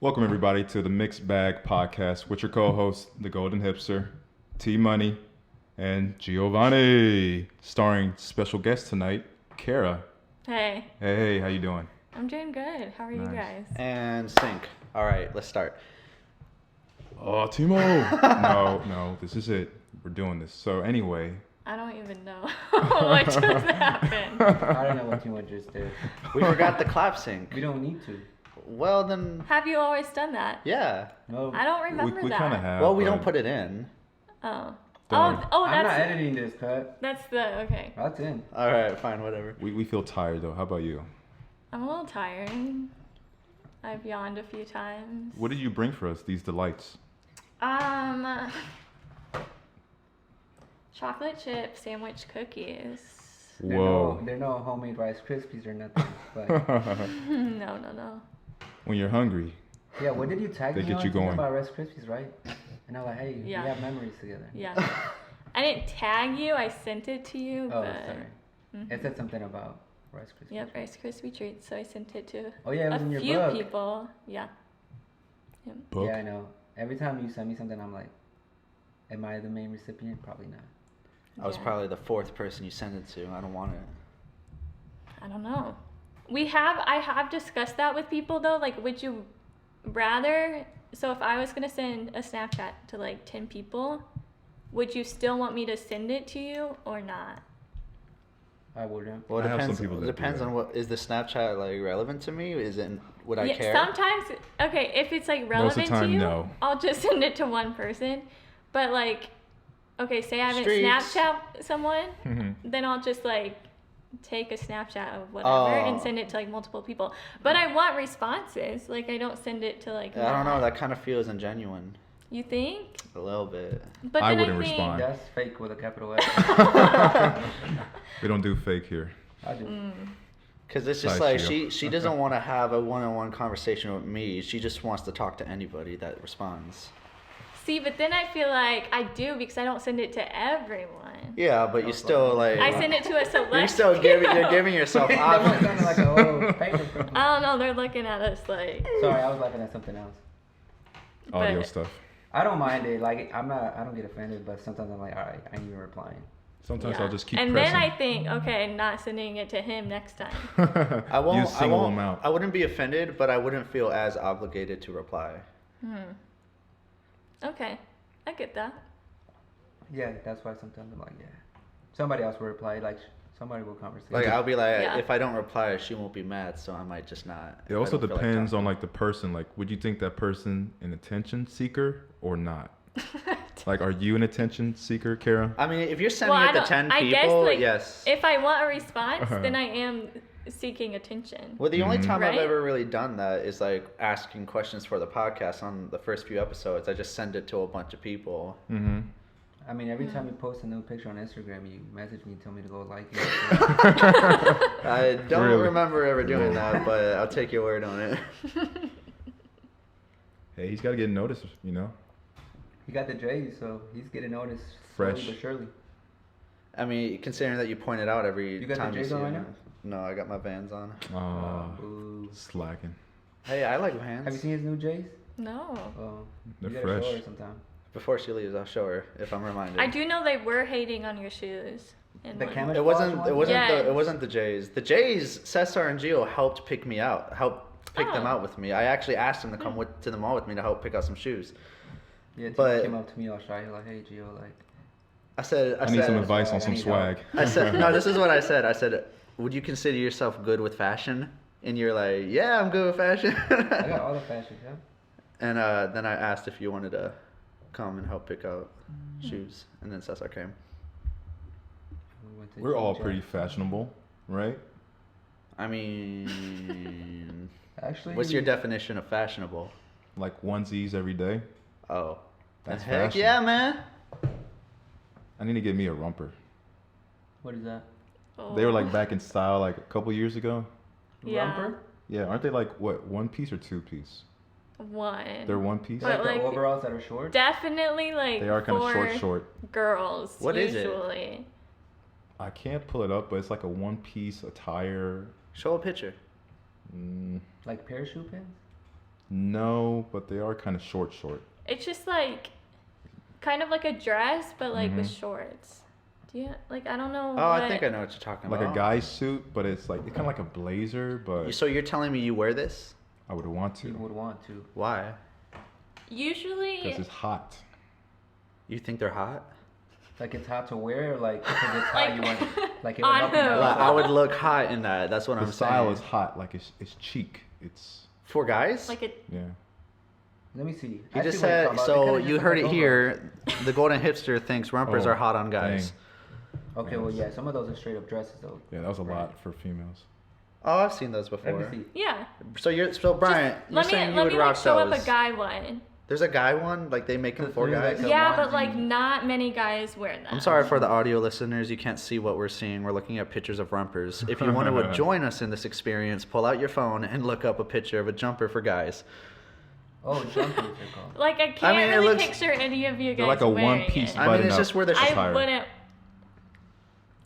Welcome everybody to the Mixed Bag Podcast with your co-hosts, the Golden Hipster, T Money, and Giovanni. Starring special guest tonight, Kara. Hey. Hey, how you doing? I'm doing good. How are you guys? And sync. All right, let's start. Oh, Timo. No, this is it. We're doing this. So anyway. I don't even know what just happened. I don't know what Timo just did. We forgot the clap sync. We don't need to. Well, then. Have you always done that? Yeah. No. I don't remember we that. kind of have. Well, we don't put it in. Oh. Don't worry. Oh, I'm that's not editing this cut. That's the okay. That's in. All right, fine, whatever. We feel tired though. How about you? I'm a little tired. I've yawned a few times. What did you bring for us? These delights. Chocolate chip sandwich cookies. Whoa. They're no homemade Rice Krispies or nothing. But No. When you're hungry. yeah, what did you tag They me get on you something going. about Rice Krispies, right? And I was like, hey, Yeah. we have memories together. Yeah. I didn't tag you. I sent it to you. Oh, but... sorry. Mhm. It said something about Rice Krispies. Yep, Rice Krispie treats. So I sent it to Oh yeah, it was in a your few book. people. Yeah. Book? Yeah, I know. Every time you send me something, I'm like, am I the main recipient? Probably not. I was Yeah. probably the fourth person you sent it to. I don't want it. I don't know. I have discussed that with people though. Like, would you rather? So if I was gonna send a Snapchat to like 10 people, would you still want me to send it to you or not? I wouldn't. Well, I it have some depends. people It that do depends that. on what is the Snapchat like relevant to me? Is it? Would I Yeah, care? sometimes, okay, if it's like Most of relevant the time, to you, no. I'll just send it to one person. But like, okay, say I haven't Streaks. Snapchat someone, Mhm. then I'll just like take a Snapchat of whatever and Oh. send it to like multiple people. But I want responses. Like, I don't send it to like. I don't know. Matt. That kind of feels ingenuine. You think? A little bit. But I then wouldn't think, respond. That's fake with a capital F. We don't do fake here. I do. Because it's just Sorry, like Gio. she doesn't want to have a one-on-one conversation with me. She just wants to talk to anybody that responds. See, but then I feel like I do because I don't send it to everyone. Yeah, but you still like. I send it to a select. You're still giving. few. You're giving yourself That one options. sounded like a whole paper. I don't know. They're looking at us like. Sorry, I was laughing at something else. Audio But- stuff. I don't mind it. Like I don't get offended, but sometimes I'm like, all right, I ain't even replying. Sometimes Yeah. I'll just keep and pressing. then I think, okay, not sending it to him next time. I won't. You single I won't. them out. I wouldn't be offended, but I wouldn't feel as obligated to reply. Okay, I get that. Yeah, that's why sometimes I'm like, yeah. Somebody else will reply, like somebody will conversate. Like I'll be like, Yeah. if I don't reply, she won't be mad, so I might just not. It if I also don't feel like depends talking. on like the person. Like, would you think that person an attention seeker or not? Like, are you an attention seeker, Kara? I mean, if you're sending Well, it to 10 I guess, people, like, yes. If I want a response, then I am seeking attention. Well, the only time I've Right? ever really done that is like asking questions for the podcast on the first few episodes. I just send it to a bunch of people. Mm-hmm. I mean, every time you post a new picture on Instagram, you message me and tell me to go like it. I don't Really? remember ever doing Whoa. that, but I'll take your word on it. Hey, he's got to get noticed, you know? He got the J's, so he's getting noticed Fresh. slowly but surely. I mean, considering that you point it out every You got the time you J's see on it. right now? No, I got my Vans on. Ooh. Slacking. Hey, I like Vans. Have you seen his new J's? No. Oh, They're you gotta show fresh. her sometime. Before she leaves, I'll show her if I'm reminded. I do know they were hating on your shoes. in The one. camera- It wasn't. It wasn't Yeah. the. It wasn't the Jays. The Jays, Cesar and Gio helped pick me out. Helped pick them Oh. out with me. I actually asked them to come to the mall with me to help pick out some shoes. Yeah, Tim But- came up to me all shy, like, hey, Gio, like, I said. I need some said, advice on I some need swag. help. I said no. This is what I said. I said, would you consider yourself good with fashion? And you're like, yeah, I'm good with fashion. I got all the fashion, yeah. And then I asked if you wanted to come and help pick out shoes, and then Cesar came. We went to We're all Jack. pretty fashionable, right? I mean, Actually, what's your definition of fashionable? Like onesies every day. Oh, That's heck fashion. yeah, man. I need to get me a romper. What is that? Oh. They were like back in style like a couple years ago. Yeah. Romper? Yeah, aren't they like what, one piece or two piece? One. They're one piece. But, Like, like, the overalls that are short? Definitely like They are kind of for short. girls. What is it? usually. I can't pull it up, but it's like a one piece attire. Show a picture. Mm, Like parachute pants? No, but they are kind of short. It's just like kind of like a dress, but like with Mhm. shorts. Do you like? I don't know. Oh, I what- think I know what you're talking Like about. a guy's suit, but it's like it's kind of like a blazer, but So you're telling me you wear this? I would want You to would want to. Why? Usually, because it's hot. You think they're hot? Like it's hot to wear, like because it's hot. Like, You want like it on would help you who? balance Like, I out. would look hot in that. That's what The I'm style saying. is hot, like it's cheek. It's For guys? like a yeah. Let me see. He I just see what you're said, talking about. They so kinda just you look heard like it overalls. here. The Golden Hipster thinks rompers Oh, are hot on guys. dang. Okay, well, yeah, some of those are straight up dresses though. Yeah, that was a Right. lot for females. Oh, I've seen those Let before. me see. yeah. So Brian, Just you're let saying me you would like rock show those. up a guy one. There's a guy one, like they make them The for three that guys. The Yeah, ones but like you- not many guys wear them. I'm sorry for the audio listeners. You can't see what we're seeing. We're looking at pictures of rompers. If you want to join us in this experience, pull out your phone and look up a picture of a jumper for guys. Oh, jumpers they're called. Like I can't mean, it really looks- picture any of you guys They're like a wearing one-piece it. I mean, button it's up just where the I attire. wouldn't.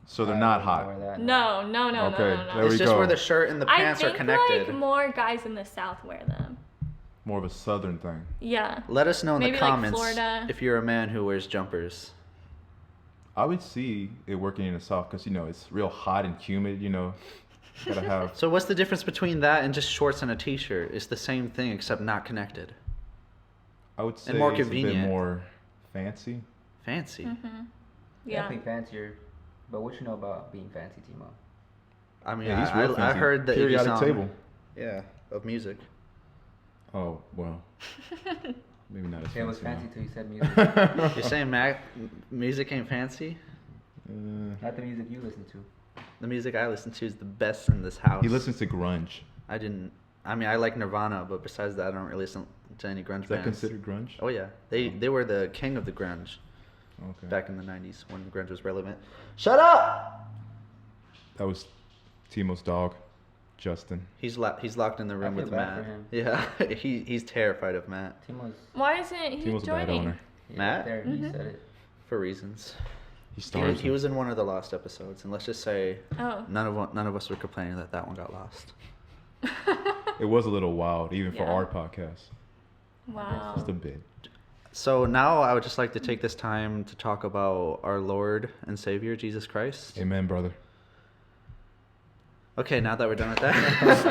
So they're I not wouldn't hot. wear that. No. Okay, No. there It's we just go. where the shirt and the I pants are think connected. like more guys in the South wear them. More of a southern thing. Yeah. Let us know in Maybe, the like, comments Florida. if you're a man who wears jumpers. I would see it working in the south because it's real hot and humid. Gotta have. So what's the difference between that and just shorts and a t-shirt? It's the same thing except not connected. I would say more it's a convenient. bit more fancy. Fancy. Mhm. Yeah. Definitely fancier. But what you know about being fancy, Timo? I mean, Yeah, he's real I fancy. heard the Periodic song. table. Yeah, of music. Oh well, maybe not as Yeah, it was fancy. fancy till you said music. You're saying music ain't fancy? now. Not the music you listen to. The music I listen to is the best in this house. He listens to grunge. I mean, I like Nirvana, but besides that, I don't really listen to any grunge Is that bands. considered grunge? Oh yeah, they were the king of the grunge Okay. back in the '90s when grunge was relevant. Shut up! That was Timo's dog, Justin. He's locked in the room feel with bad Matt. for him. Yeah, he's terrified of Matt Timo's Why isn't he Timo's a bad joining? owner. yeah, Matt? there, Mhm. he said it. for reasons. He stars. He was in one of the lost episodes, and let's just say Oh. none of us were complaining that one got lost. It was a little wild, even for Yeah. our podcast. Wow. Just a bit. So now I would just like to take this time to talk about our Lord and Savior Jesus Christ. Amen, brother. Okay, now that we're done with that. I was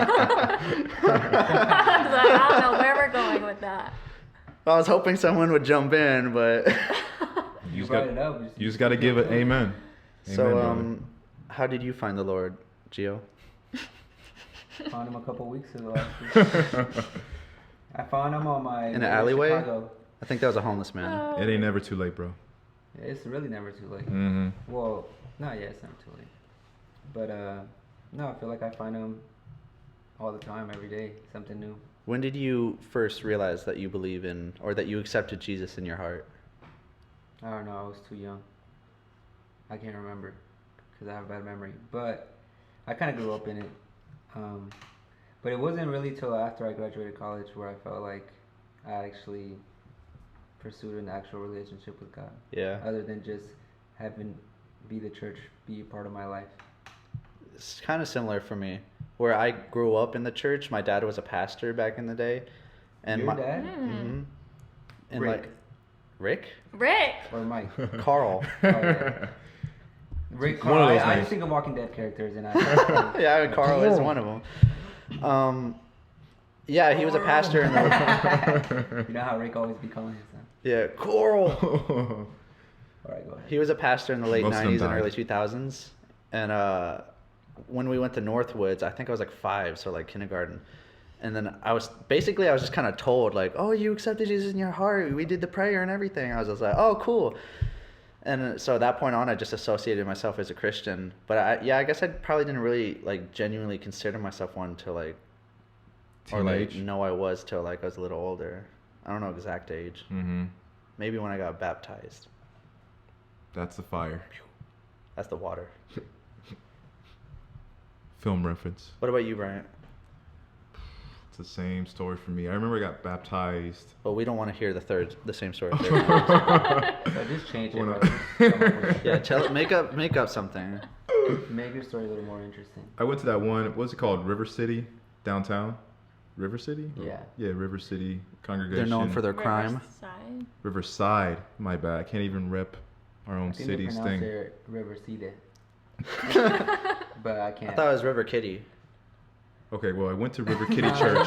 like, I don't know where we're going with that. I was hoping someone would jump in, but You just brought got. it up. You just got to give it amen. so Amen, brother. how did you find the Lord, Gio? Found him a couple weeks ago. Actually. I found him on my In an way to alleyway? Chicago. I think that was a homeless man. Oh. It ain't never too late, bro. It's really never too late. Mm-hmm. Well, not yet. It's never too late. But no, I feel like I find him all the time, every day, something new. When did you first realize that you believe in, or that you accepted Jesus in your heart? I don't know. I was too young. I can't remember because I have a bad memory. But I kind of grew up in it. But it wasn't really till after I graduated college where I felt like I actually pursued an actual relationship with God, Yeah. other than just having be the church be a part of my life. It's kind of similar for me. Where I grew up in the church, my dad was a pastor back in the day. And Your my dad Mhm. And Rick. like Rick? Rick. or Mike? Carl. Oh, yeah. Rick One Carl. of those I names. think of Walking Dead characters, and I. Yeah, Carl is one of them. Yeah, he was a pastor in the You know how Rick always be calling his son. Yeah, Coral. All right, go ahead. He was a pastor in the late Most of them 90s and died. early 2000s. And when we went to Northwoods, I think I was like 5, so like kindergarten. And then I was just kind of told like, "Oh, you accepted Jesus in your heart. We did the prayer and everything." I was just like, "Oh, cool." And so at that point on, I just associated myself as a Christian. But I guess I probably didn't really like genuinely consider myself one till like, or like Teenage. know I was till like I was a little older. I don't know exact age. Mm-hmm. Maybe when I got baptized. That's the fire. That's the water. Film reference. What about you, Bryant? It's the same story for me. I remember I got baptized. Well, we don't want to hear the same story. Third. So just change it. We're not- bro. Just come up with- Yeah, make up something. Make your story a little more interesting. I went to that one. What's it called? River City downtown. River City? Yeah. Yeah, River City congregation. They're known for their crime. Riverside. Riverside. My bad. I can't even rep our own I think city's they thing. pronounce it River City. But I I can't. thought it was River Kitty. Okay, well, I went to River Kitty Church.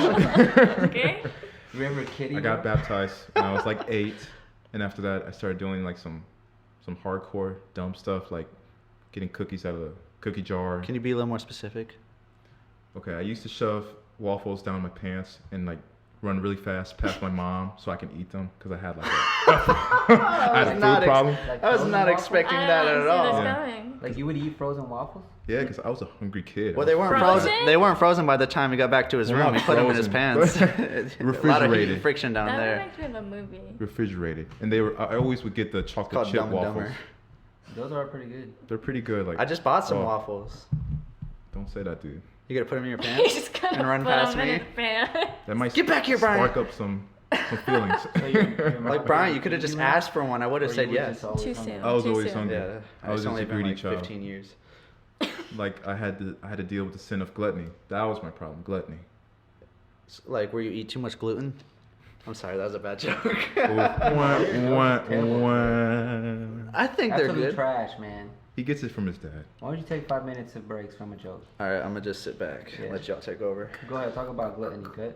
Okay. River Kitty. I got bro? baptized when I was like 8, and after that, I started doing like some hardcore dumb stuff, like getting cookies out of the cookie jar. Can you be a little more specific? Okay, I used to shove waffles down my pants and like run really fast past my mom so I can eat them because I had like I had a food problem. Like I was frozen not waffles? expecting I that don't at see all. this Yeah. coming. Like you would eat frozen waffles? Yeah, because I was a hungry kid. Well, they weren't Frozen? frozen. They weren't frozen by the time he got back to his Well, room. not He put them in his frozen, pants. but A lot of heat refrigerated. and friction down That there. reminds me of a movie. refrigerated, and they were. I always would get the chocolate Called chip Dumb and waffles. Dumber. Those are pretty good. They're pretty good. Like I just bought some oh, waffles. Don't say that, dude. You gonna put them in your He's pants? gonna And run put past him in me? his pants. That might Get back here, Brian. spark up some feelings. So your mom Like Brian, you would could have feed just you asked for one. I would Or have you said were yes. just always Too hungry? soon. I was Too always soon. hungry. Yeah, I was it's just only a been greedy like child. 15 years. Like I had to deal with the sin of gluttony. That was my problem, gluttony. Like where you eat too much gluten. I'm sorry, that was a bad joke. I think they're Absolute good. trash, man. He gets it from his dad. Why don't you take 5 minutes of breaks from a joke? All right, I'm gonna just sit back and Yeah. let y'all take over. Go ahead, talk about gluttony, good?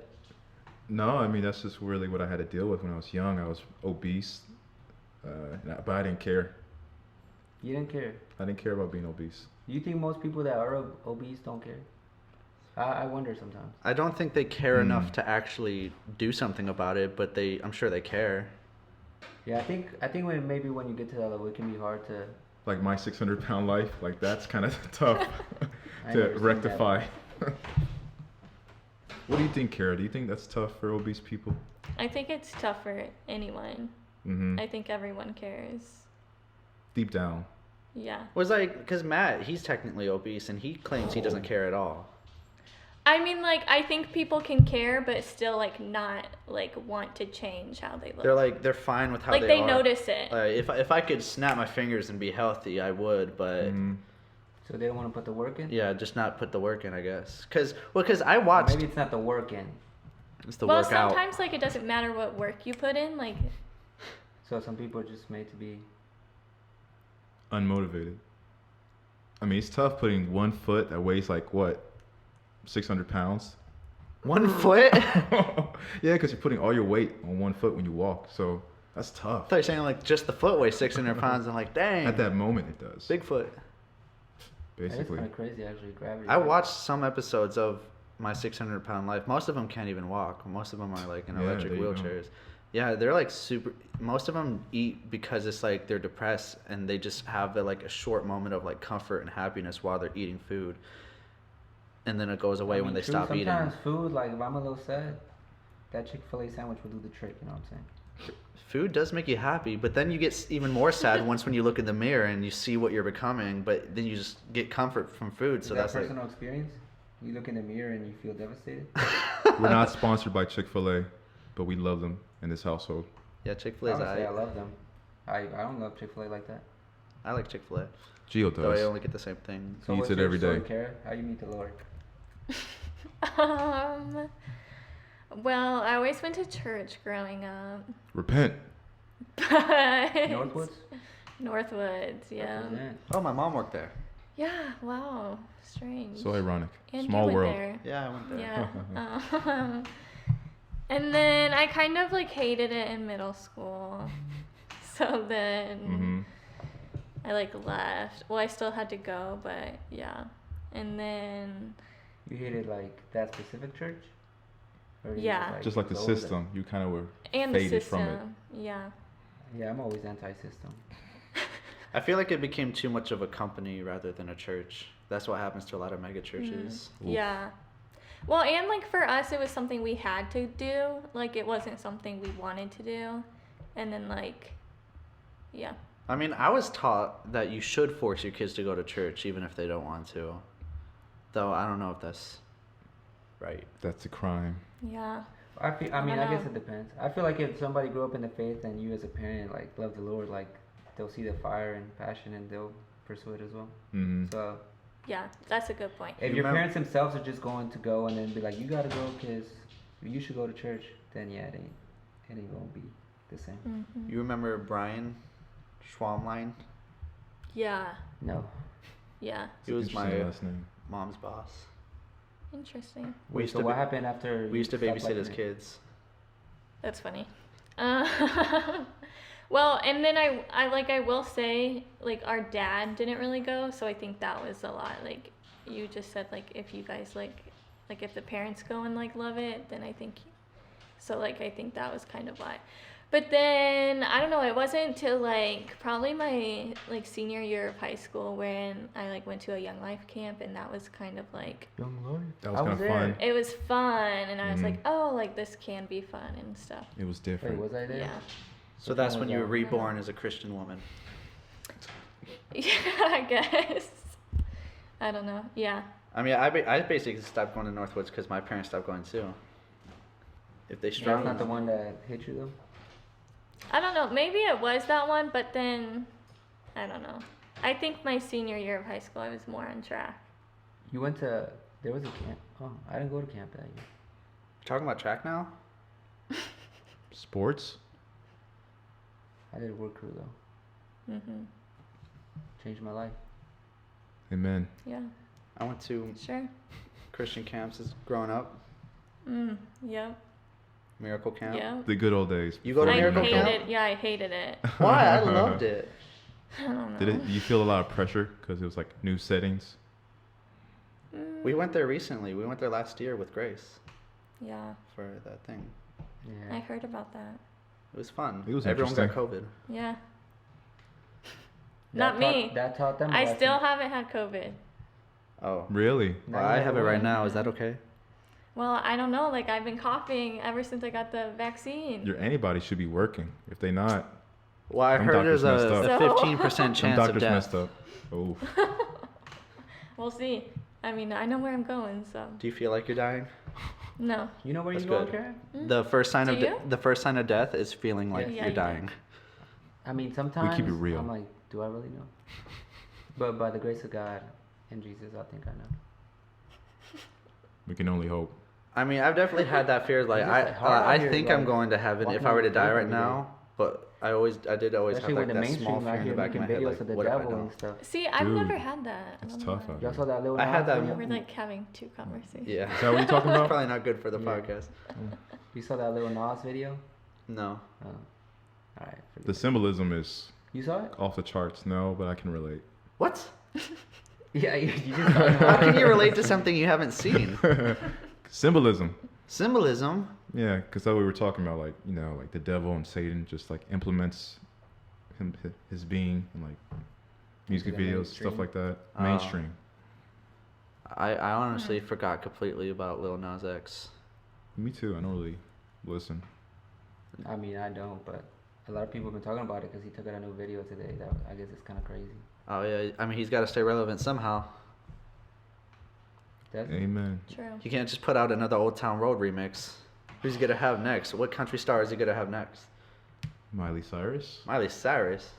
No, I mean that's just really what I had to deal with when I was young. I was obese, but I didn't care. You didn't care. I didn't care about being obese. You think most people that are obese don't care? I wonder sometimes. I don't think they care Hmm. enough to actually do something about it, but I'm sure they care. Yeah, I think when you get to that level, it can be hard to. Like my 600-pound life, like that's kind of tough I to never seen rectify. What do you think, Kara? Do you think that's tough for obese people? I think it's tough for anyone. Mm-hmm. I think everyone cares. Deep down. Yeah. Was like, because Matt, he's technically obese and he claims he doesn't care at all. I mean, like, I think people can care, but still, like, not, like, want to change how they look. They're fine with how like, they they are. notice it. If I could snap my fingers and be healthy, I would, but Mhm. So they don't want to put the work in. yeah, just not put the work in, I guess. Cause I Or watched. maybe it's not the work in. It's the well, workout. sometimes, like, it doesn't matter what work you put in. Like, So some people are just made to be. Unmotivated. I mean, it's tough putting one foot that weighs like what, 600 pounds. 1 foot. Yeah, because you're putting all your weight on one foot when you walk, so that's tough. I thought you were saying like just the foot weighs 600 pounds. I'm like, dang. At that moment, it does. Bigfoot. That is Basically. kind of crazy, actually. Gravity. I watched some episodes of My 600-Pound Life. Most of them can't even walk. Most of them are like in Yeah, electric there you go. wheelchairs. Yeah, they're like super. Most of them eat because it's like they're depressed and they just have like a short moment of like comfort and happiness while they're eating food, and then it goes away when they true, stop eating. Sometimes food, like if I'm a little sad, that ChickfilA sandwich will do the trick. You know what I'm saying? Food does make you happy, but then you get even more sad once when you look in the mirror and you see what you're becoming. But then you just get comfort from food. Is So that that's like. personal experience? You look in the mirror and you feel devastated. We're not sponsored by Chick-fil-A, but we love them in this household. Yeah, I Chick-fil-A's. would say I love them. I don't love ChickfilA like that. I like Chick-fil-A. Gio Though I does. only get the same thing. He eats what's it your every story, day. Kara? How you meet the Lord? Well, I always went to church growing up. Repent. But Northwoods? Northwoods, yeah. Represent. Oh, my mom worked there. Yeah, wow. Strange. So ironic. And Small you went world. there. Yeah, I went there. Yeah. And then I kind of like hated it in middle school. So then Mm-hmm. I like left. Well, I still had to go, but yeah. And then You hated like that specific church? Or you Yeah. Just like the go over system, you kind of were and the faded system. from it. Yeah. there? Yeah, I'm always anti-system. I feel like it became too much of a company rather than a church. That's what happens to a lot of mega churches. Oof. Yeah. Well, and like for us, it was something we had to do. Like it wasn't something we wanted to do. And then like, yeah. I mean, I was taught that you should force your kids to go to church even if they don't want to. Though I don't know if that's right. That's a crime. Yeah. I don't guess know. it depends. I feel like if somebody grew up in the faith and you as a parent like love the Lord, like they'll see the fire and passion and they'll pursue it as well. Mm-hmm. So Yeah, that's a good point. if You your remember- parents themselves are just going to go and then be like, you gotta go because if you should go to church, then yeah, it ain't gonna be the same. Mm-hmm. You remember Brian Schwamline? Yeah. No. Yeah. He was my Interesting last name. mom's boss. Interesting. We used So to what be- happened after? We used to you stopped babysit liking his it? kids. That's funny. Well, and then I will say, like, our dad didn't really go, so I think that was a lot. Like, you just said, like, if you guys, like if the parents go and, like, love it, then I think, so, like, I think that was kind of why. But then, I don't know, it wasn't until, like, probably my, like, senior year of high school when I, like, went to a Young Life camp, and that was kind of, like, Young Life. That was I kind of there. fun. it was fun, and I was like, Mhm. oh, like, this can be fun and stuff. It was Wait, different. was I there? Yeah. So Which that's one when was you were that? reborn as a Christian woman. Yeah, I guess. I don't know. Yeah. I mean, I basically stopped going to Northwoods because my parents stopped going too. If they That's struggle, not the one that hit you though. I don't know. Maybe it was that one, but then I don't know. I think my senior year of high school, I was more on track. You went to. There was a camp. Oh, I didn't go to camp that year. talking about track now. Sports? I did a work crew though. Mhm. Changed my life. Amen. Yeah. I went to Sure. Christian camps as growing up. Yep. Miracle camp. Yep. The good old days. You go to I Miracle hated. Camp? Yeah, I hated it. Why? I loved it. I don't know. Did it? You feel a lot of pressure because it was like new settings? We went there recently. We went there last year with Grace Yeah, for that thing. I Yeah. heard about that. It was fun. It was Everyone got interesting. COVID. Yeah. That Not taught- me. That taught them. a I lesson. still haven't had COVID. Oh. Really? Now Well, you I know have it right what? now. Is that okay? Well, I don't know. Like, I've been coughing ever since I got the vaccine. Your antibodies should be working. If they not, Well, I Them heard there's doctors messed a up. 15% some chance of doctors death. messed up. Oh, We'll see. I mean, I know where I'm going, so Do you feel like you're dying? no. You know where That's you going, good. Karen? The first sign Do of you? the first sign of death is feeling like Yeah, you're you do. dying. I mean, sometimes it real. I'm like, do I really know? But by the grace of God and Jesus, I think I know. we can only hope. I mean, I've definitely had that fear. Like, It's just, like, hard out I here, think I'm like, going to heaven if walking I were to on die earth right every day. now. But I did always Especially have with like the that small mainstream fear out in the here back of making my head. videos Like, of the what if I devil don't? and stuff. See, I've Dude, never had that. I it's don't tough know out Y'all saw that little I had Nas that video? why. We're like having two conversations. Yeah. Is that what you're talking about? Probably not good for the Yeah. podcast. You saw that little Nas video? No. Oh. Alright. The symbolism is You saw it? off the charts. No, but I can relate. What? Yeah, you just How saw can you relate to something you haven't seen? Symbolism. Symbolism. Yeah, because that we were talking about, like, you know, like the devil and Satan just like implements his being in like music Into the videos, stuff mainstream. like that. Oh. Mainstream. I honestly forgot completely about Lil Nas X. Me too. I don't really listen. I mean, I don't, but a lot of people have been talking about it because he took out a new video today. That I guess it's kind of crazy. Oh yeah, I mean he's got to stay relevant somehow. Does Amen. True. You can't just put out another Old Town Road remix. Who's he gonna have next? What country star is he gonna have next? Miley Cyrus. Miley Cyrus.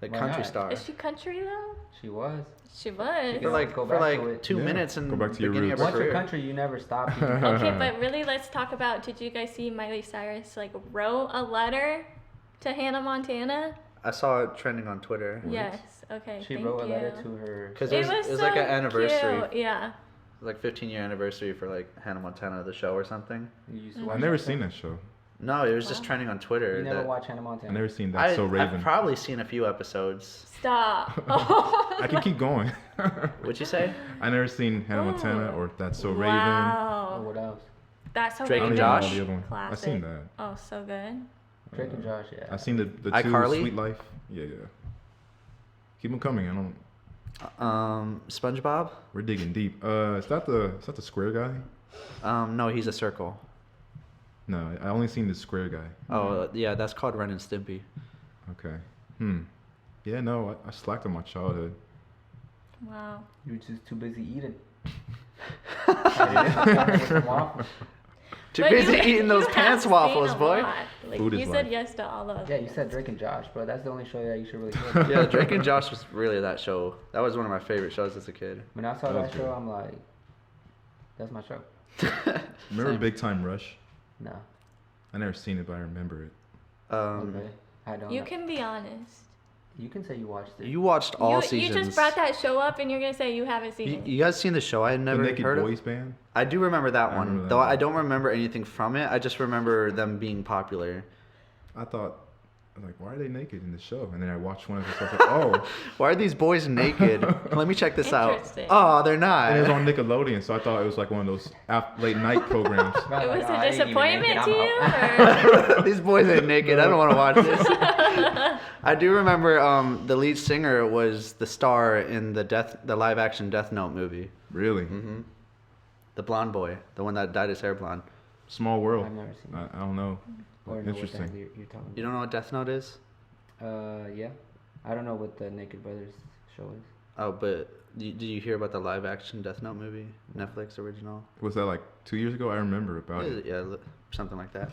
The Why country not? star. Is she country though? She was. She was. For like Go for back to like it. 2 Yeah. minutes in Go back the to your beginning of roots. her Once your career. country, you never stop. Okay, but really, let's talk about. Did you guys see Miley Cyrus like wrote a letter to Hannah Montana? I saw it trending on Twitter. Yes. Okay. She thank wrote a you. letter to her. Because It it was was so like an anniversary. cute. Yeah. Like 15-year anniversary for like Hannah Montana the show or something. You used to Mhm. watch I've never that seen show? that show. No, it was just Wow. trending on Twitter. You never that- watch Hannah Montana? I've never seen That's So Raven. I've probably seen a few episodes. Stop. I can keep going. What'd you say? I never seen Hannah Montana Ooh. or That's So Or Wow. what else? That's so Drake Raven. and I don't Josh? even know the other one. Classic. I've seen that. Oh, so good. Drake and Josh, yeah. I've seen the two iCarly? Sweet Life. Yeah. Keep them coming. I don't. SpongeBob? We're digging deep. Is that the square guy? No, he's a circle. No, I only seen the square guy. Oh, yeah, that's called Ren and Stimpy. Okay. Yeah, no, I slacked on my childhood. Wow. You were just too busy eating. Too But busy you- eating those you have pants seen waffles, a boy. lot. Like, Food is you said life. yes to all of Yeah, you said Drake and Josh, bro. That's the only show that you should really watch. Yeah, Drake and Josh was really that show. That was one of my favorite shows as a kid. When I saw That was that show, good. I'm like, that's my show. Remember Same. Big Time Rush? No. I never seen it, but I remember it. Okay. I don't You know. can be honest. You can say you watched it. You watched all you seasons. just brought that show up and you're gonna say you haven't seen it. You guys seen the show? I had never the Naked heard Boys of. Band? I do remember that I one, remember that though. one. I don't remember anything from it. I just remember them being popular. I thought, I was like, why are they naked in the show? And then I watched one of the stuff. Like, oh, Why are these boys naked? Let me check this out. Interesting. Oh, they're not. and it was on Nickelodeon, so I thought it was like one of those late night programs. Right, It was like, a I ain't even disappointment naked, to I'm you, out. or These boys ain't naked. I don't want to watch this. I do remember the lead singer was the star in the live action Death Note movie. Really? Mm-hmm. The blonde boy, the one that dyed his hair blonde. Small world. I've never seen it. I don't know. Or know what the Interesting. hell you're talking about. You don't know what Death Note is? Yeah. I don't know what the Naked Brothers show is. Oh, but did you hear about the live action Death Note movie? Netflix original? Was that like 2 years ago? I remember about it. Yeah, something like that.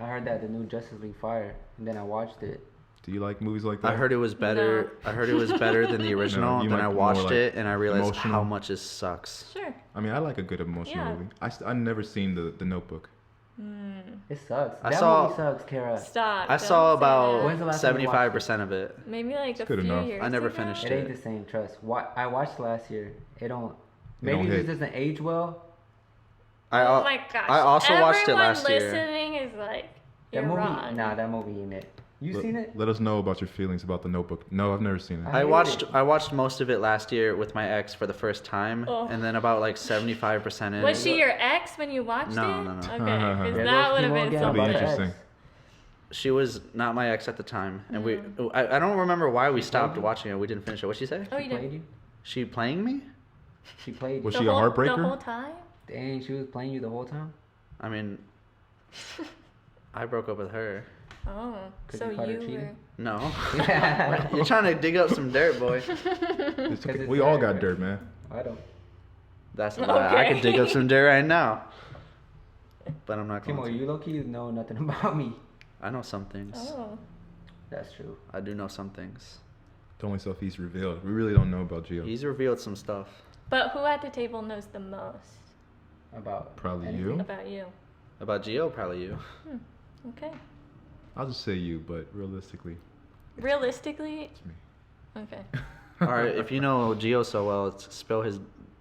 I heard that the new Justice League Fire, and then I watched it. Do you like movies like that? I heard it was better. No. I heard it was better than the original. you Then might I be more, watched like, it and I realized emotional. how much it sucks. sure. I mean, I like a good emotional Yeah. movie. I never seen the Notebook. It sucks. I That saw- movie sucks, Kara. Stop. I don't saw say about When's the last time you watched 75% of it. that. Maybe like a good few enough. years I never ago. finished It ain't the same. Trust. I watched last year. It don't. It Maybe don't it just hit. doesn't age well. Oh my gosh. I also watched it Everyone last year. listening is like, That you're movie. wrong. Nah, that movie ain't it. You seen it? Let us know about your feelings about the Notebook. No, I've never seen it. I I hate watched it. I watched most of it last year with my ex for the first time, Oh. and then about like 75% in. Was she your ex when you watched No, it? no, no. Okay, Yeah, because those that would have people been again so That'd be about the funny. interesting. ex. She was not my ex at the time, and I don't remember why we stopped you? watching it. We didn't finish it. What'd she say? Oh, She you played did. you. She playing me? She played Was you. she a heartbreaker? The whole time? Dang, she was playing you the whole time. I mean, I broke up with her. Oh, 'Cause so you caught her you cheating? were. No. Yeah. You're trying to dig up some dirt, boy. It's okay. it's We all there. got dirt, man. I don't. That's a lie. I could dig up some dirt right now. But I'm not going Timo, to. you low-key know nothing about me. I know some things. Oh. That's true. I do know some things. The only stuff he's revealed. We really don't know about Gio. He's revealed some stuff. But who at the table knows the most About Probably anything. you. about you? About Gio, probably you. Okay. I'll just say you, but realistically, Realistically, it's me. okay. All right, if you know Gio so well, spill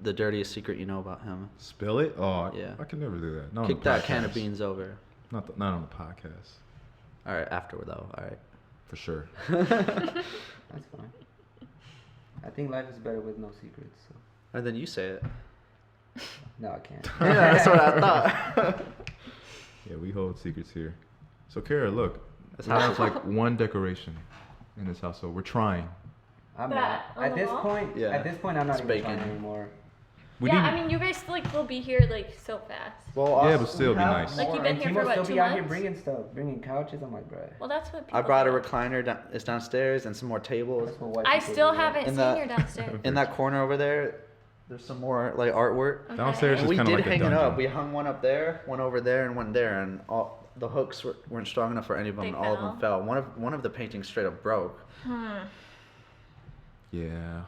the dirtiest secret you know about him. Spill it? Oh, Yeah. I can never do that. Not on Kick the that can of podcast. beans over. Not on the podcast, All right, afterward though. All right. for sure. That's fine. I think life is better with no secrets. So. And then you say it. No, I can't. Yeah, that's what I thought. Yeah, we hold secrets here. So, Kara, look, That's we how- have like one decoration in this household. We're trying. I'm That not. on At the this wall? point, Yeah. at this point, I'm not It's even bacon. trying anymore. We yeah, need- I mean, you guys like will be here like so fast. Well, Yeah, but still be nice. Like, you've been And here Timo for what, still 2 be out here months? bringing stuff, bringing couches. I'm like, bruh. Well, that's what people I brought a do. recliner. It's downstairs and some more tables. That's what white I people still do. haven't In seen the- your downstairs. In that corner over there, there's some more like artwork. Okay. Downstairs And is we kind of did like a hang it dungeon. up. We hung one up there, one over there, and one there, and all the hooks weren't strong enough for any of them. They And all of them fell. One of the paintings straight up broke. Yeah.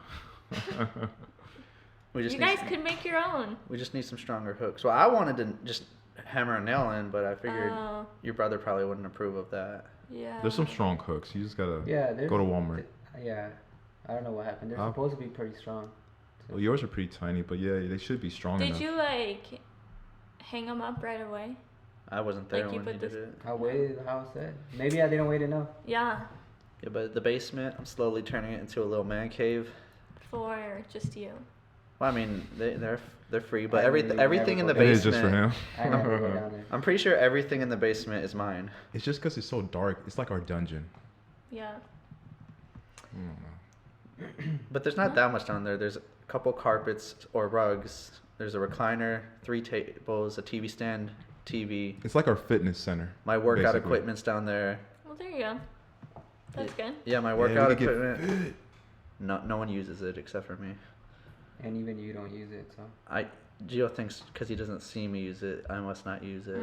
We just You need guys some, could make your own. we just need some stronger hooks. Well, I wanted to just hammer a nail in, but I figured Oh, your brother probably wouldn't approve of that. yeah. There's some strong hooks. You just gotta Yeah, there's. go to Walmart. Yeah, I don't know what happened. They're Oh. supposed to be pretty strong. Well, yours are pretty tiny, but yeah, they should be strong Did enough. you like hang them up right away? I wasn't there Like you when he put did this- it. I waited how I said. Maybe I didn't wait enough. Yeah, Yeah, but the basement, I'm slowly turning it into a little man cave. for just you. Well, I mean, they're free, but I everything really everything in the never It go is basement. just for him. I never go down there. I'm pretty sure everything in the basement is mine. It's just because it's so dark. It's like our dungeon. Yeah. I don't know. But there's not that much down there. There's a couple carpets or rugs. There's a recliner, 3 tables, a TV stand, TV. It's like our fitness center. My workout basically. equipment's down there. Well, there you go. That's good. Yeah, my Yeah, workout we could get equipment. fit. No one uses it except for me. And even you don't use it, so. Gio thinks because he doesn't see me use it, I must not use it.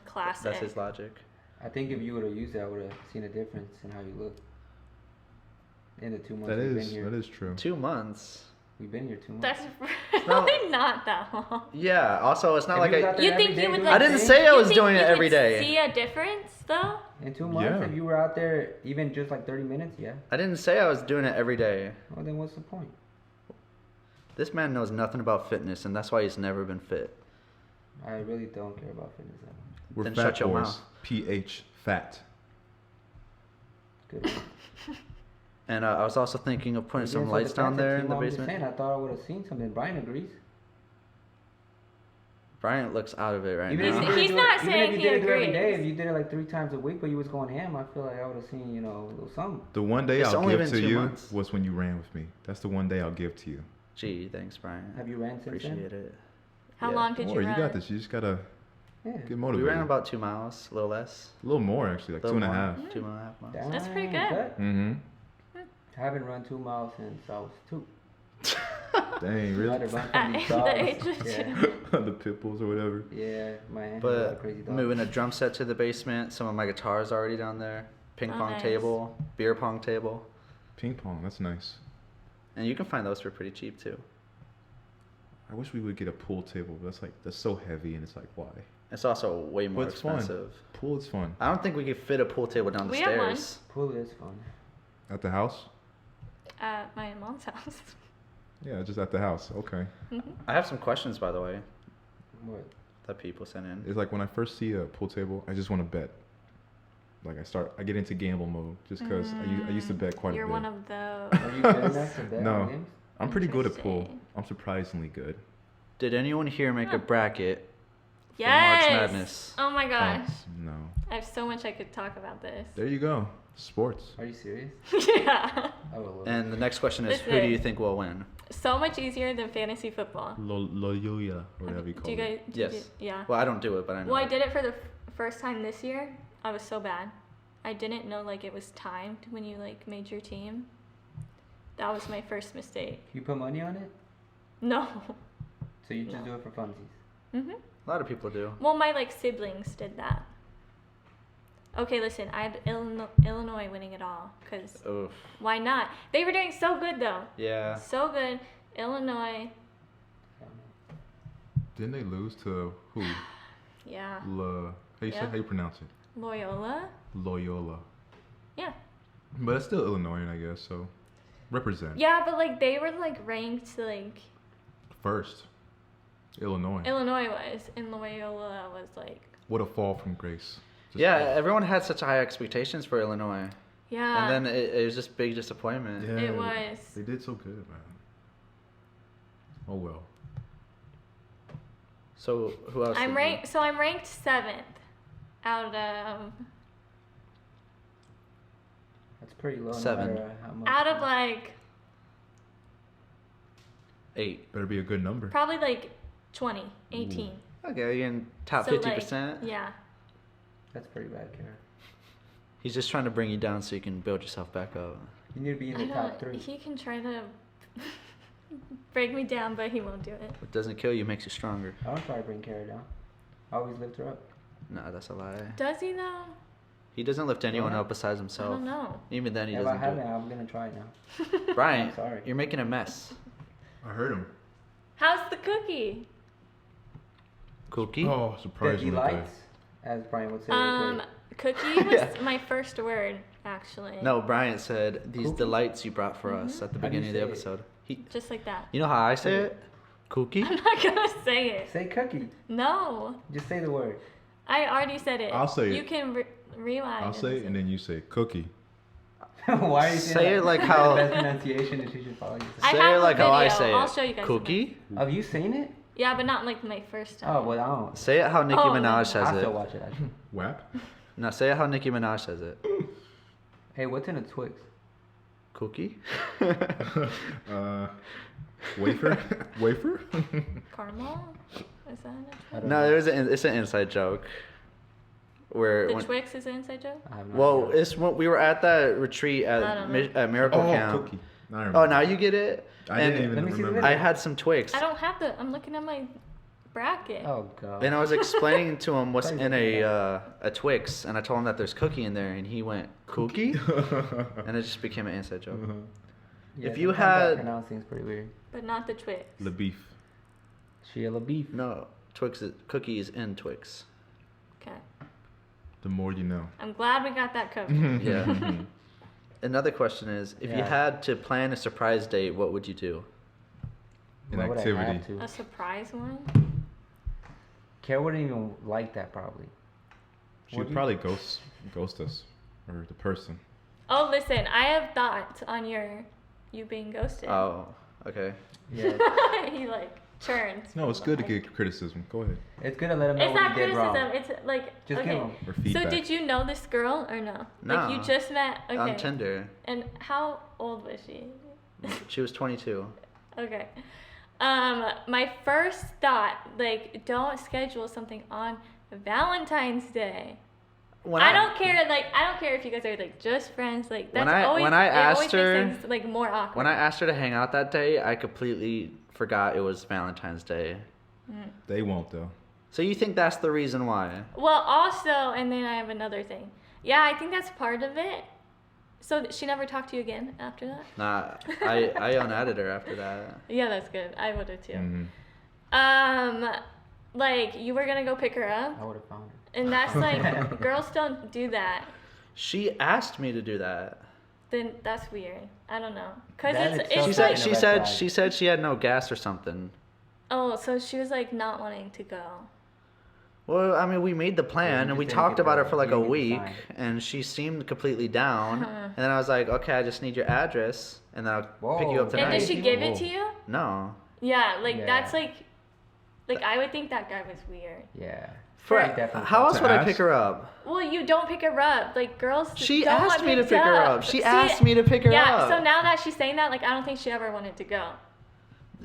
Classic. That's his logic. I think if you would have used it, I would have seen a difference in how you look. In the 2 months That you've been is here. that is true. 2 months. We've been here 2 months. That's really not that long. Yeah. Also, it's not If like you was out I. there You every think day you would doing like? I didn't the say same- I you was think doing you it every would day. See a difference though? In 2 months, Yeah. if you were out there even just like 30 minutes, yeah. I didn't say I was doing it every day. Well, then what's the point? This man knows nothing about fitness, and that's why he's never been fit. I really don't care about fitness that much. We're Then fat shut your boys. mouth. PH fat. Good one. And I was also thinking of putting You some didn't lights set the down facts there up in too the long, I'm just basement. saying, I thought I would have seen something. Brian agrees. Bryant looks out of it right Even if now. you didn't He's do not it, even saying if you he did it every day, agrees. if you did it like 3 times a week, but you was going ham, I feel like I would have seen, a little something. The one day It's I'll only give been to 2 you months. was when you ran with me. That's the one day I'll give to you. Gee, thanks, Bryant. Have you ran since Appreciate then? it. How Yeah. long did Don't you worry, run? you got this. You just gotta Yeah. get We motivated. ran about 2 miles, a little less. a little more actually, like Little 2.5. more, 2.5 miles. Dang, That's pretty good. Mm-hmm. I haven't run 2 miles since I was 2. Dang, I really? had to run At from these the dogs. age of Yeah. The pit bulls or whatever. Yeah, man. But crazy dog. moving a drum set to the basement, some of my guitars already down there, ping Oh, pong nice. table, beer pong table, Ping pong, that's nice. and you can find those for pretty cheap too. I wish we would get a pool table. But that's so heavy, and it's like, why? It's also way more But it's fun. expensive. Pool is fun. I don't think we could fit a pool table down the We have one. stairs. Pool is fun. At the house? At my mom's house. Yeah, just at the house. Okay. I have some questions, by the way, What? that people sent in. It's like when I first see a pool table, I just want to bet. Like I get into gamble mode just because I used to bet quite You're a bit. one of those. Are you good enough to bet No. on games? I'm pretty good at pool. Interesting. I'm surprisingly good. Did anyone here make Huh. a bracket for Yes. March Madness? Oh my gosh. No. I have so much I could talk about this. There you go. Sports. Are you serious? Yeah. I would love And the next question is, This who do is- you think will win? So much easier than fantasy football. Loyola, or whatever you Do call you it. guys? do you Yes. do- yeah. Well, I don't do it, but I know. Well, I did it for the first time this year. I was so bad. I didn't know like it was timed when you like made your team. That was my first mistake. You put money on it? No. So you just No. do it for funsies? Mhm. A lot of people do. Well, my like siblings did that. Okay, listen. I had Illinois winning it all because Oof. why not? They were doing so good though. Yeah. So good. Illinois. Didn't they lose to who? Yeah. How you say? Yeah. How you pronounce it? Loyola. Loyola. Yeah. But it's still Illinois, I guess. So represent. Yeah, but like they were like ranked like First, Illinois. Illinois was, and Loyola was like What a fall from grace. Just Yeah, awful. everyone had such high expectations for Illinois. yeah. And then it was just big disappointment. Yeah, It was. They did so good, man. Oh well. So who else? I'm did ranked. So I'm ranked 7th out of That's pretty low. 7. No matter how much. out of like 8. Better be a good number. probably like 20, 18. Okay, you're in top So, 50%. Like, yeah. That's pretty bad, Kara. He's just trying to bring you down so you can build yourself back up. You need to be in I the top don't. 3. He can try to break me down, but he won't do it. What doesn't kill you makes you stronger. I don't try to bring Kara down. I always lift her up. No, that's a lie. Does he though? He doesn't lift anyone Yeah. up besides I himself. don't know. Even then, he If I doesn't do haven't, it. I'm gonna try now. Brian, I'm sorry. you're making a mess. I heard him. How's the cookie? Cookie? Oh, The surprisingly good. delights, as Brian would say. Cookie was Yeah. my first word actually. No, Brian said these Cookie? delights you brought for us at the How do you beginning of the say it? episode. Just like that. You know how I say it? Cookie? I'm not gonna say it. Say cookie. No, Just say the word. I already said it. I'll say You it. can rewind. I'll say it, and then you say cookie. Why are you Say saying it that? like how- The best pronunciation is you should follow you. I Say have it a like how I video. say it. I'll show you guys Cookie? Have you seen it? Yeah, but not like my first time. Oh, well, I don't. Say it how Nicki Oh, Minaj no. says I still it. watch it, actually. WAP? No, say it how Nicki Minaj says it. Hey, what's in a Twix? Cookie? Wafer? Wafer? Caramel? Is that I it? don't No, know. it's an inside joke. Where The when, Twix is an inside joke? I have no well, idea. it's when we were at that retreat I at don't know. At Miracle Oh, Camp. cookie. Now I remember. Oh, now you get it. I And didn't even Let me see the remember. I had some Twix, I don't have the. I'm looking at my bracket. Oh, God. and I was explaining to him what's Crazy. in a Twix, and I told him that there's cookie in there, and he went cookie, and it just became an inside joke. Yeah, If you sometimes I had pronounce things pretty weird. But not the Twix. Le beef. Sheila beef. no cookies in Twix. Okay. The more you know. I'm glad we got that covered. Yeah. Another question is, if you Yeah. had to plan a surprise date, what would you do? An Why would I activity. have to? A surprise one? Kara wouldn't even like that probably. She Would would you? probably ghost us. Or the person. Oh, listen, I have thoughts on you being ghosted. Oh, okay. Yeah. He like churns. No, it's good to get criticism. Go ahead. It's good to let him know It's what not he did wrong. criticism. It's like Just give okay. him. Or So feedback. did you know this girl or no? Like you No. just met. Okay. On Tinder. And how old was she? She was 22. Okay. My first thought, like, don't schedule something on Valentine's Day. I don't care. Like, I don't care if you guys are like just friends. Like, that's When I always. asked it always her- makes things like more awkward. When I asked her to hang out that day, I completely forgot it was Valentine's Day. They won't though. So you think that's the reason why? Well, also, and then I have another thing. Yeah, I think that's part of it. So she never talked to you again after that? Nah, I unadded her after that. Yeah, that's good. I would have too. Mhm. Like you were gonna go pick her up, I would have found her. and that's like girls don't do that. She asked me to do that. Then that's weird. I don't know, cause That it's itself She it's said like she said she had no gas or something. oh, so she was like not wanting to go. Well, I mean, we made the plan you and we just didn't talked get about the- it for like you a didn't get the week, sign. and she seemed completely down. Uh-huh. And then I was like, okay, I just need your address, and then I'll pick you up Whoa. tonight. And did she give it Whoa. to you? No. Yeah, like Yeah. that's like I would think that guy was weird. Yeah. For, She definitely how else To would I ask? pick her up? Well, you don't pick her up. Like girls. She don't asked want me to picked pick her up. She asked me to pick her yeah, up. so now that she's saying that, like I don't think she ever wanted to go.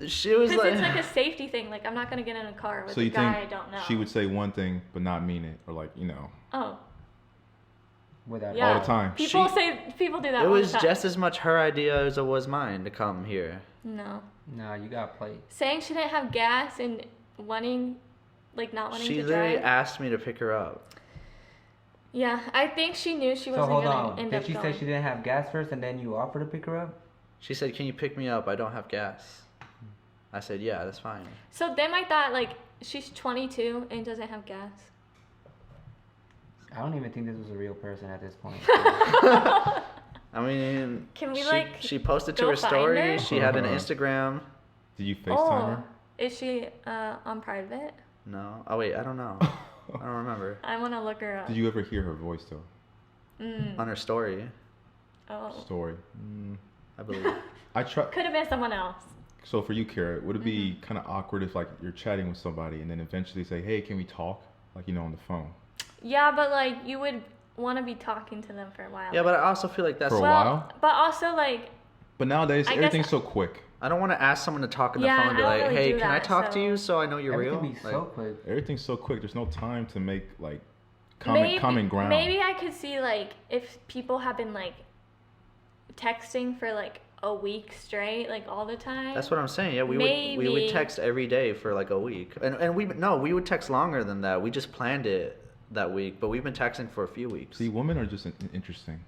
She was Because like, it's like a safety thing. Like I'm not gonna get in a car with So a you guy think I don't know. she would say one thing but not mean it, or like Oh, Without yeah. all the time. People She- people do that. it all was the time. just as much her idea as it was mine to come here. No. Nah, you got played. Saying she didn't have gas and wanting, like not wanting She to literally drive. asked me to pick her up. Yeah, I think she knew she So wasn't hold gonna on. end Did up she going. say she didn't have gas first and then you offered to pick her up? She said, "Can you pick me up? I don't have gas." I said, "Yeah, that's fine." So then I thought like she's 22 and doesn't have gas. I don't even think this was a real person at this point. I mean, Can we, she, like, she posted to go her find story. her? She had an Instagram. Did you FaceTime Oh, her? is she on private? No. Oh wait, I don't know. I don't remember. I want to look her up. Did you ever hear her voice though? Mm. On her story, Oh, Story. I believe. I try. could have been someone else. So for you, Kara, would it be kind of awkward if like you're chatting with somebody and then eventually say, "Hey, can we talk?" Like on the phone. Yeah, but like you would want to be talking to them for a while. Yeah, but I also feel like that's. For a well, while? but also like But nowadays I guess- everything's so quick. I don't want to ask someone to talk on the Yeah, phone and be I don't like, really "Hey, do can I that, talk to so- you so I know you're Everything real?" be so quick. Everything's so quick. There's no time to make like maybe, common ground. Maybe I could see like if people have been like texting for like a week straight, like all the time. That's what I'm saying. Yeah, we would Maybe. text every day for like a week, and we would text longer than that. We just planned it that week, but we've been texting for a few weeks. See, women are just interesting.